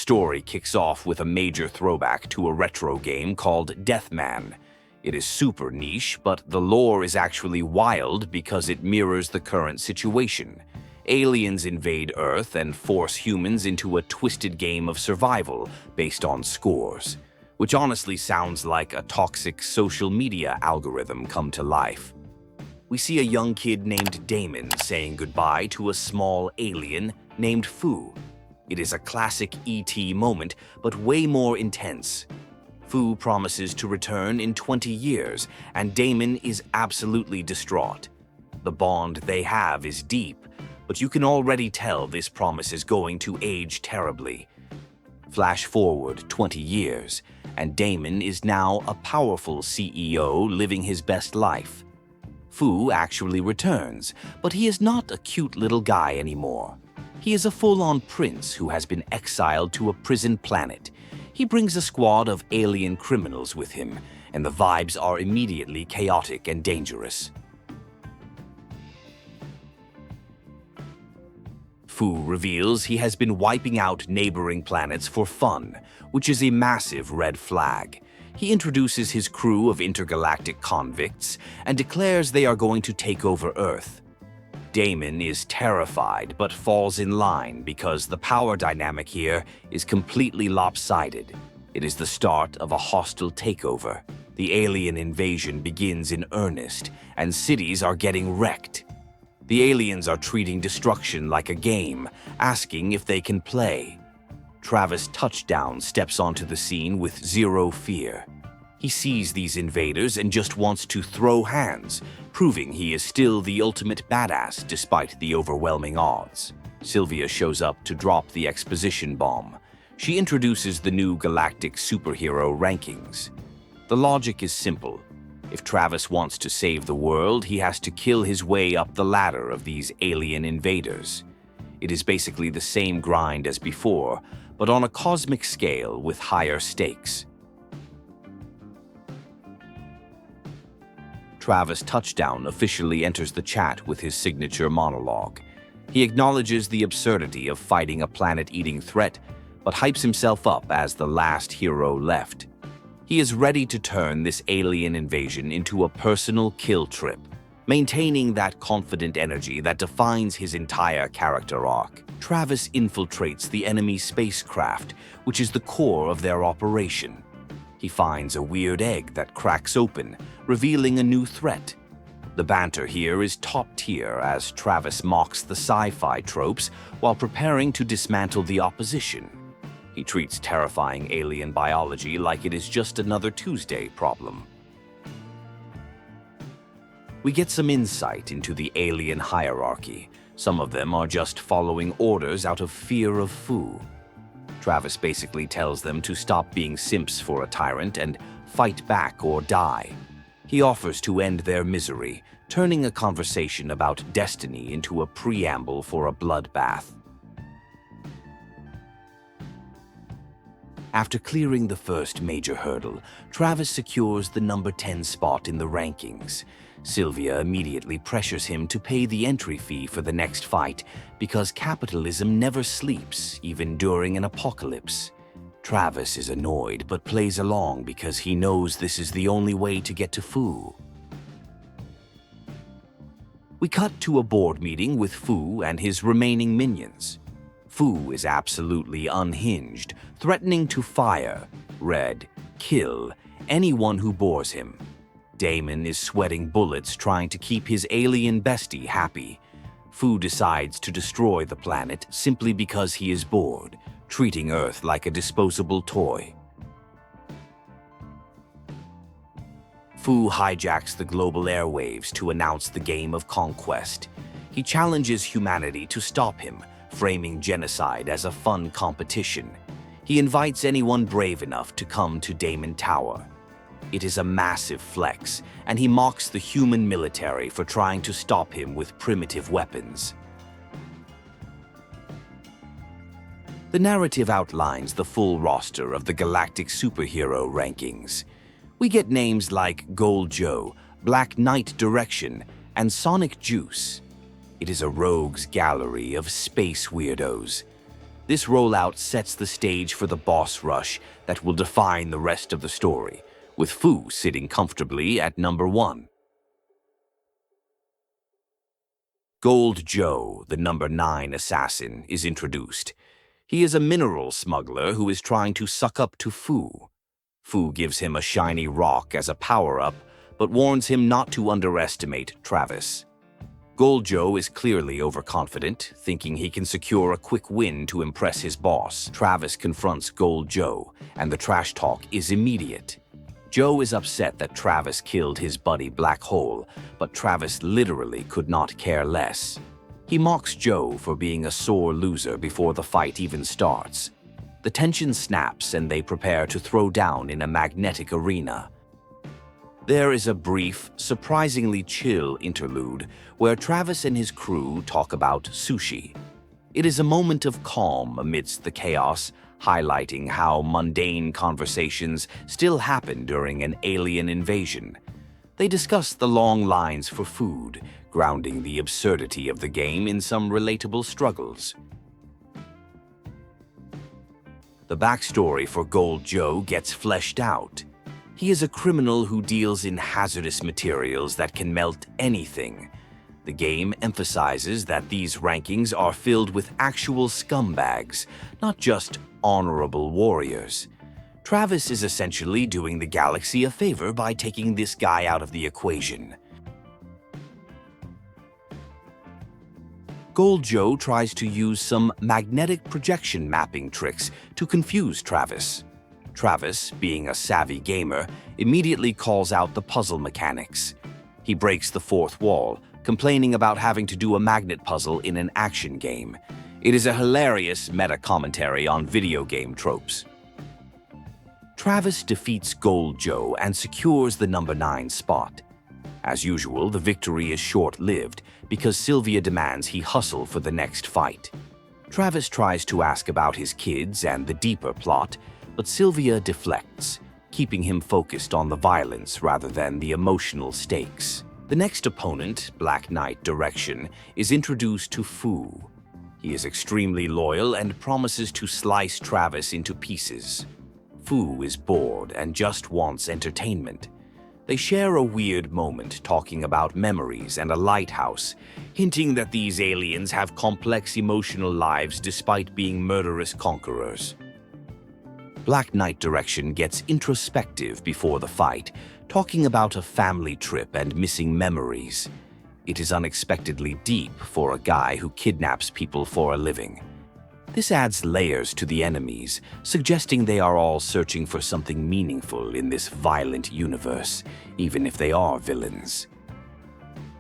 story kicks off with a major throwback to a retro game called Deathman. It is super niche, but the lore is actually wild because it mirrors the current situation. Aliens invade Earth and force humans into a twisted game of survival based on scores, which honestly sounds like a toxic social media algorithm come to life. We see a young kid named Damon saying goodbye to a small alien named Fu. It is a classic E.T. moment, but way more intense. Fu promises to return in 20 years, and Damon is absolutely distraught. The bond they have is deep, but you can already tell this promise is going to age terribly. Flash forward 20 years, and Damon is now a powerful CEO living his best life. Fu actually returns, but he is not a cute little guy anymore. He is a full-on prince who has been exiled to a prison planet. He brings a squad of alien criminals with him, and the vibes are immediately chaotic and dangerous. Fu reveals he has been wiping out neighboring planets for fun, which is a massive red flag. He introduces his crew of intergalactic convicts and declares they are going to take over Earth. Damon is terrified but falls in line because the power dynamic here is completely lopsided. It is the start of a hostile takeover. The alien invasion begins in earnest, and cities are getting wrecked. The aliens are treating destruction like a game, asking if they can play. Travis Touchdown steps onto the scene with zero fear. He sees these invaders and just wants to throw hands, proving he is still the ultimate badass despite the overwhelming odds. Sylvia shows up to drop the exposition bomb. She introduces the new Galactic Superhero Rankings. The logic is simple. If Travis wants to save the world, he has to kill his way up the ladder of these alien invaders. It is basically the same grind as before, but on a cosmic scale with higher stakes. Travis Touchdown officially enters the chat with his signature monologue. He acknowledges the absurdity of fighting a planet-eating threat, but hypes himself up as the last hero left. He is ready to turn this alien invasion into a personal kill trip, maintaining that confident energy that defines his entire character arc. Travis infiltrates the enemy spacecraft, which is the core of their operation. He finds a weird egg that cracks open, revealing a new threat. The banter here is top tier as Travis mocks the sci-fi tropes while preparing to dismantle the opposition. He treats terrifying alien biology like it is just another Tuesday problem. We get some insight into the alien hierarchy. Some of them are just following orders out of fear of Fu. Travis basically tells them to stop being simps for a tyrant and fight back or die. He offers to end their misery, turning a conversation about destiny into a preamble for a bloodbath. After clearing the first major hurdle, Travis secures the number 10 spot in the rankings. Sylvia immediately pressures him to pay the entry fee for the next fight because capitalism never sleeps, even during an apocalypse. Travis is annoyed but plays along because he knows this is the only way to get to Fu. We cut to a board meeting with Fu and his remaining minions. Fu is absolutely unhinged, threatening to fire, kill anyone who bores him. Damon is sweating bullets trying to keep his alien bestie happy. Fu decides to destroy the planet simply because he is bored, treating Earth like a disposable toy. Fu hijacks the global airwaves to announce the game of conquest. He challenges humanity to stop him, framing genocide as a fun competition. He invites anyone brave enough to come to Damon Tower. It is a massive flex, and he mocks the human military for trying to stop him with primitive weapons. The narrative outlines the full roster of the Galactic Superhero Rankings. We get names like Gold Joe, Black Knight Direction, and Sonic Juice. It is a rogues gallery of space weirdos. This rollout sets the stage for the boss rush that will define the rest of the story, with Fu sitting comfortably at number 1. Gold Joe, the number 9 assassin, is introduced. He is a mineral smuggler who is trying to suck up to Fu. Fu gives him a shiny rock as a power-up, but warns him not to underestimate Travis. Gold Joe is clearly overconfident, thinking he can secure a quick win to impress his boss. Travis confronts Gold Joe, and the trash talk is immediate. Joe is upset that Travis killed his buddy Black Hole, but Travis literally could not care less. He mocks Joe for being a sore loser before the fight even starts. The tension snaps and they prepare to throw down in a magnetic arena. There is a brief, surprisingly chill interlude where Travis and his crew talk about sushi. It is a moment of calm amidst the chaos, highlighting how mundane conversations still happen during an alien invasion. They discuss the long lines for food, grounding the absurdity of the game in some relatable struggles. The backstory for Gold Joe gets fleshed out. He is a criminal who deals in hazardous materials that can melt anything. The game emphasizes that these rankings are filled with actual scumbags, not just honorable warriors. Travis is essentially doing the galaxy a favor by taking this guy out of the equation. Gold Joe tries to use some magnetic projection mapping tricks to confuse Travis. Travis, being a savvy gamer, immediately calls out the puzzle mechanics. He breaks the fourth wall, complaining about having to do a magnet puzzle in an action game. It is a hilarious meta-commentary on video game tropes. Travis defeats Gold Joe and secures the number 9 spot. As usual, the victory is short-lived because Sylvia demands he hustle for the next fight. Travis tries to ask about his kids and the deeper plot, but Sylvia deflects, keeping him focused on the violence rather than the emotional stakes. The next opponent, Black Knight Direction, is introduced to Fu. He is extremely loyal and promises to slice Travis into pieces. Fu is bored and just wants entertainment. They share a weird moment talking about memories and a lighthouse, hinting that these aliens have complex emotional lives despite being murderous conquerors. Black Knight Direction gets introspective before the fight, talking about a family trip and missing memories. It is unexpectedly deep for a guy who kidnaps people for a living. This adds layers to the enemies, suggesting they are all searching for something meaningful in this violent universe, even if they are villains.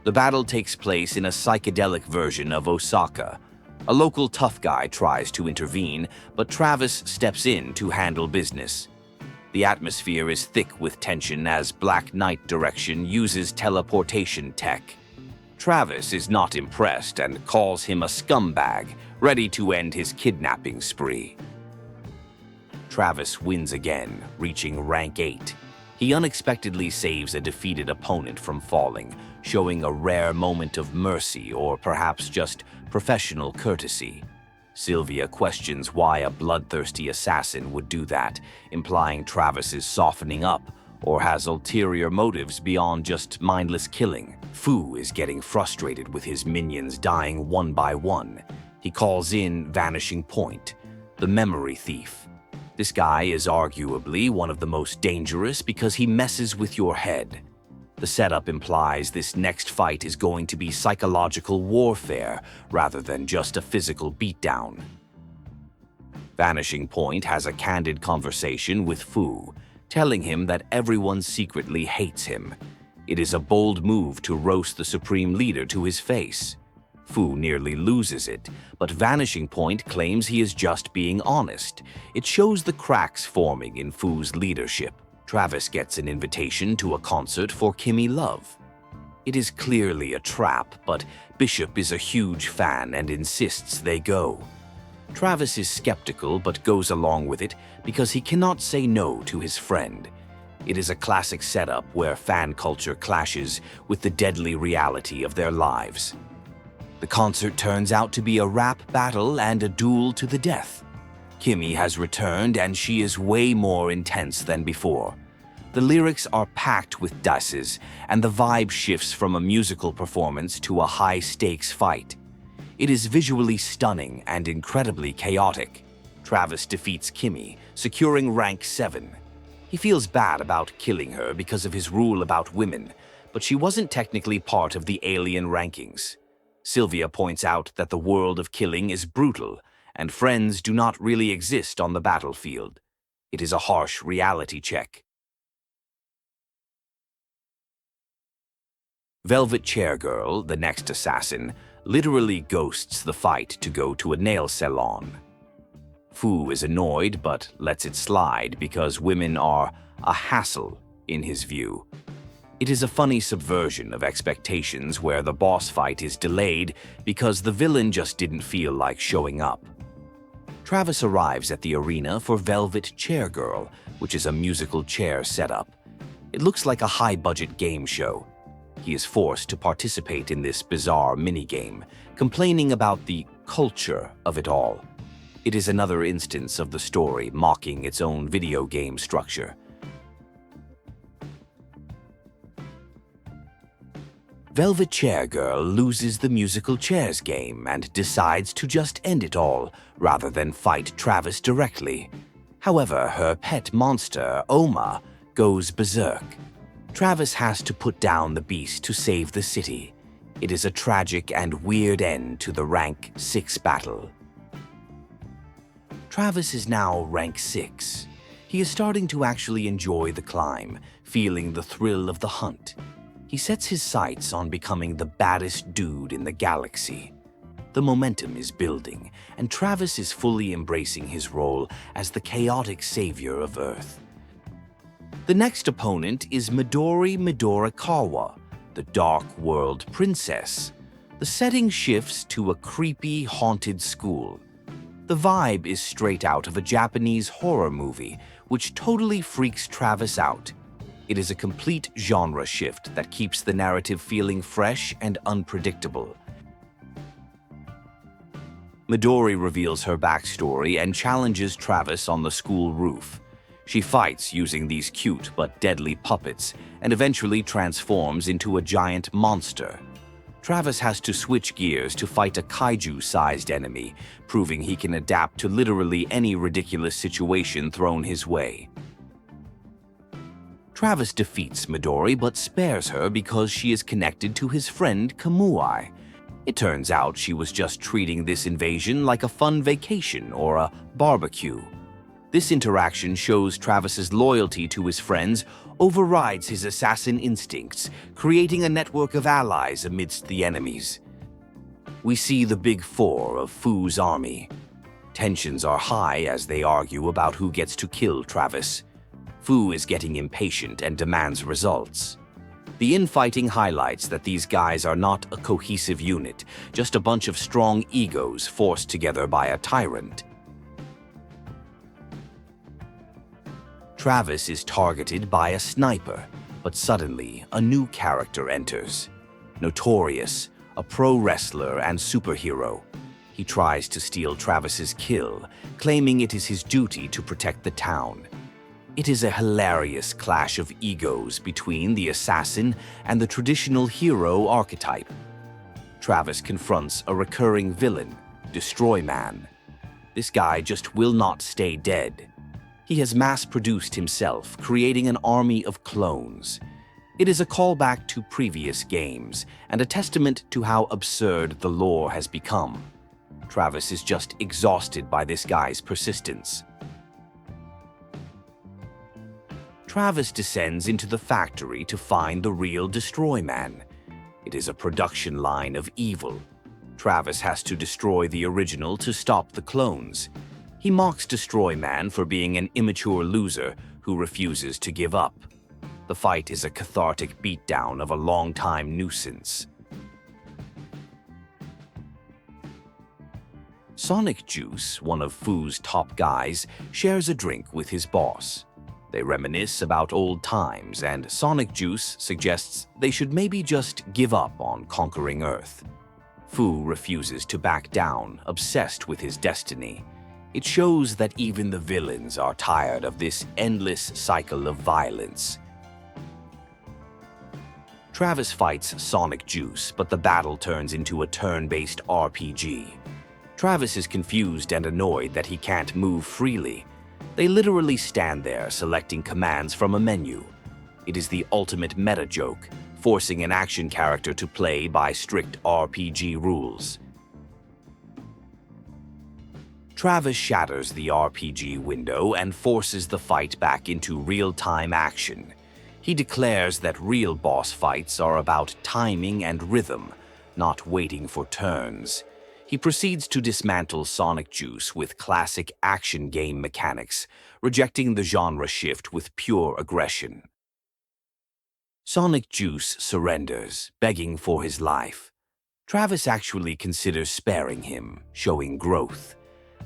The battle takes place in a psychedelic version of Osaka. A local tough guy tries to intervene, but Travis steps in to handle business. The atmosphere is thick with tension as Black Knight Direction uses teleportation tech. Travis is not impressed and calls him a scumbag, ready to end his kidnapping spree. Travis wins again, reaching rank 8. He unexpectedly saves a defeated opponent from falling, showing a rare moment of mercy or perhaps just professional courtesy. Sylvia questions why a bloodthirsty assassin would do that, implying Travis is softening up or has ulterior motives beyond just mindless killing. Fu is getting frustrated with his minions dying one by one. He calls in Vanishing Point, the memory thief. This guy is arguably one of the most dangerous because he messes with your head. The setup implies this next fight is going to be psychological warfare rather than just a physical beatdown. Vanishing Point has a candid conversation with Fu, telling him that everyone secretly hates him. It is a bold move to roast the Supreme Leader to his face. Fu nearly loses it, but Vanishing Point claims he is just being honest. It shows the cracks forming in Fu's leadership. Travis gets an invitation to a concert for Kimmy Love. It is clearly a trap, but Bishop is a huge fan and insists they go. Travis is skeptical but goes along with it because he cannot say no to his friend. It is a classic setup where fan culture clashes with the deadly reality of their lives. The concert turns out to be a rap battle and a duel to the death. Kimmy has returned and she is way more intense than before. The lyrics are packed with dices, and the vibe shifts from a musical performance to a high-stakes fight. It is visually stunning and incredibly chaotic. Travis defeats Kimmy, securing rank 7. He feels bad about killing her because of his rule about women, but she wasn't technically part of the alien rankings. Sylvia points out that the world of killing is brutal, and friends do not really exist on the battlefield. It is a harsh reality check. Velvet Chair Girl, the next assassin, literally ghosts the fight to go to a nail salon. Fu is annoyed but lets it slide because women are a hassle in his view. It is a funny subversion of expectations where the boss fight is delayed because the villain just didn't feel like showing up. Travis arrives at the arena for Velvet Chair Girl, which is a musical chair setup. It looks like a high-budget game show. He is forced to participate in this bizarre minigame, complaining about the culture of it all. It is another instance of the story mocking its own video game structure. Velvet Chair Girl loses the musical chairs game and decides to just end it all, rather than fight Travis directly. However, her pet monster, Oma, goes berserk. Travis has to put down the beast to save the city. It is a tragic and weird end to the rank 6 battle. Travis is now rank 6. He is starting to actually enjoy the climb, feeling the thrill of the hunt. He sets his sights on becoming the baddest dude in the galaxy. The momentum is building, and Travis is fully embracing his role as the chaotic savior of Earth. The next opponent is Midorikawa, the Dark World Princess. The setting shifts to a creepy, haunted school. The vibe is straight out of a Japanese horror movie, which totally freaks Travis out. It is a complete genre shift that keeps the narrative feeling fresh and unpredictable. Midori reveals her backstory and challenges Travis on the school roof. She fights using these cute but deadly puppets and eventually transforms into a giant monster. Travis has to switch gears to fight a kaiju-sized enemy, proving he can adapt to literally any ridiculous situation thrown his way. Travis defeats Midori but spares her because she is connected to his friend Kamui. It turns out she was just treating this invasion like a fun vacation or a barbecue. This interaction shows Travis's loyalty to his friends overrides his assassin instincts, creating a network of allies amidst the enemies. We see the big four of Fu's army. Tensions are high as they argue about who gets to kill Travis. Fu is getting impatient and demands results. The infighting highlights that these guys are not a cohesive unit, just a bunch of strong egos forced together by a tyrant. Travis is targeted by a sniper, but suddenly a new character enters. Notorious, a pro wrestler and superhero. He tries to steal Travis's kill, claiming it is his duty to protect the town. It is a hilarious clash of egos between the assassin and the traditional hero archetype. Travis confronts a recurring villain, Destroyman. This guy just will not stay dead. He has mass-produced himself, creating an army of clones. It is a callback to previous games, and a testament to how absurd the lore has become. Travis is just exhausted by this guy's persistence. Travis descends into the factory to find the real Destroyman. It is a production line of evil. Travis has to destroy the original to stop the clones. He mocks Destroyman for being an immature loser who refuses to give up. The fight is a cathartic beatdown of a long-time nuisance. Sonic Juice, one of Fu's top guys, shares a drink with his boss. They reminisce about old times, and Sonic Juice suggests they should maybe just give up on conquering Earth. Fu refuses to back down, obsessed with his destiny. It shows that even the villains are tired of this endless cycle of violence. Travis fights Sonic Juice, but the battle turns into a turn-based RPG. Travis is confused and annoyed that he can't move freely. They literally stand there selecting commands from a menu. It is the ultimate meta joke, forcing an action character to play by strict RPG rules. Travis shatters the RPG window and forces the fight back into real-time action. He declares that real boss fights are about timing and rhythm, not waiting for turns. He proceeds to dismantle Sonic Juice with classic action game mechanics, rejecting the genre shift with pure aggression. Sonic Juice surrenders, begging for his life. Travis actually considers sparing him, showing growth.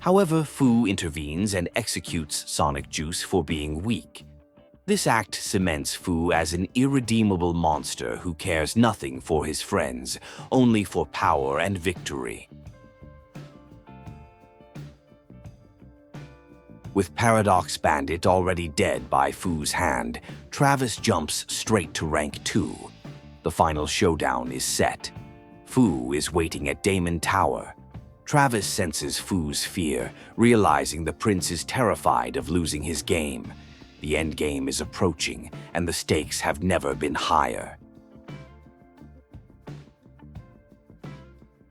However, Fu intervenes and executes Sonic Juice for being weak. This act cements Fu as an irredeemable monster who cares nothing for his friends, only for power and victory. With Paradox Bandit already dead by Fu's hand, Travis jumps straight to rank 2. The final showdown is set. Fu is waiting at Damon Tower. Travis senses Fu's fear, realizing the prince is terrified of losing his game. The endgame is approaching, and the stakes have never been higher.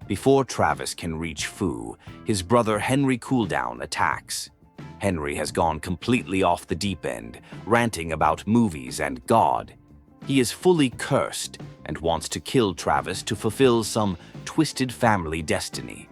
Before Travis can reach Fu, his brother Henry Cooldown attacks. Henry has gone completely off the deep end, ranting about movies and God. He is fully cursed and wants to kill Travis to fulfill some twisted family destiny.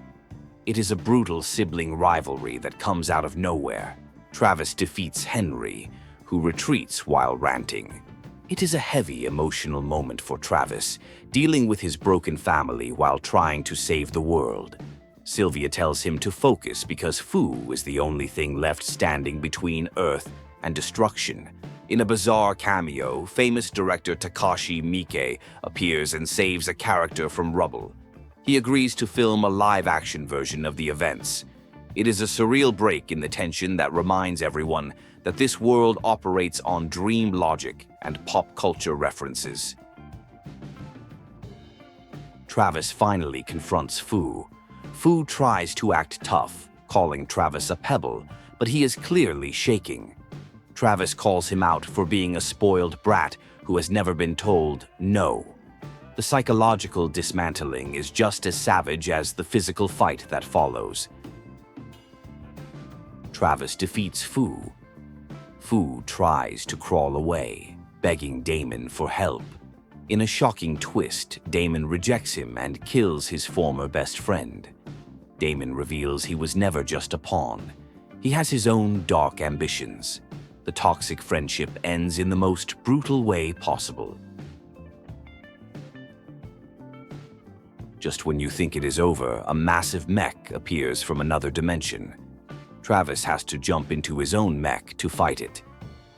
It is a brutal sibling rivalry that comes out of nowhere. Travis defeats Henry, who retreats while ranting. It is a heavy emotional moment for Travis, dealing with his broken family while trying to save the world. Sylvia tells him to focus because Fu is the only thing left standing between Earth and destruction. In a bizarre cameo, famous director Takashi Miike appears and saves a character from rubble. He agrees to film a live-action version of the events. It is a surreal break in the tension that reminds everyone that this world operates on dream logic and pop culture references. Travis finally confronts Fu. Fu tries to act tough, calling Travis a pebble, but he is clearly shaking. Travis calls him out for being a spoiled brat who has never been told no. The psychological dismantling is just as savage as the physical fight that follows. Travis defeats Fu. Fu tries to crawl away, begging Damon for help. In a shocking twist, Damon rejects him and kills his former best friend. Damon reveals he was never just a pawn. He has his own dark ambitions. The toxic friendship ends in the most brutal way possible. Just when you think it is over, a massive mech appears from another dimension. Travis has to jump into his own mech to fight it.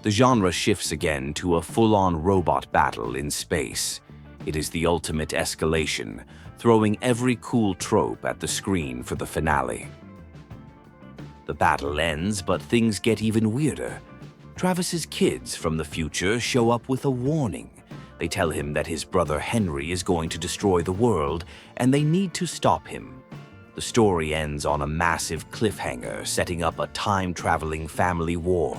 The genre shifts again to a full-on robot battle in space. It is the ultimate escalation, throwing every cool trope at the screen for the finale. The battle ends, but things get even weirder. Travis's kids from the future show up with a warning. They tell him that his brother Henry is going to destroy the world, and they need to stop him. The story ends on a massive cliffhanger, setting up a time-traveling family war.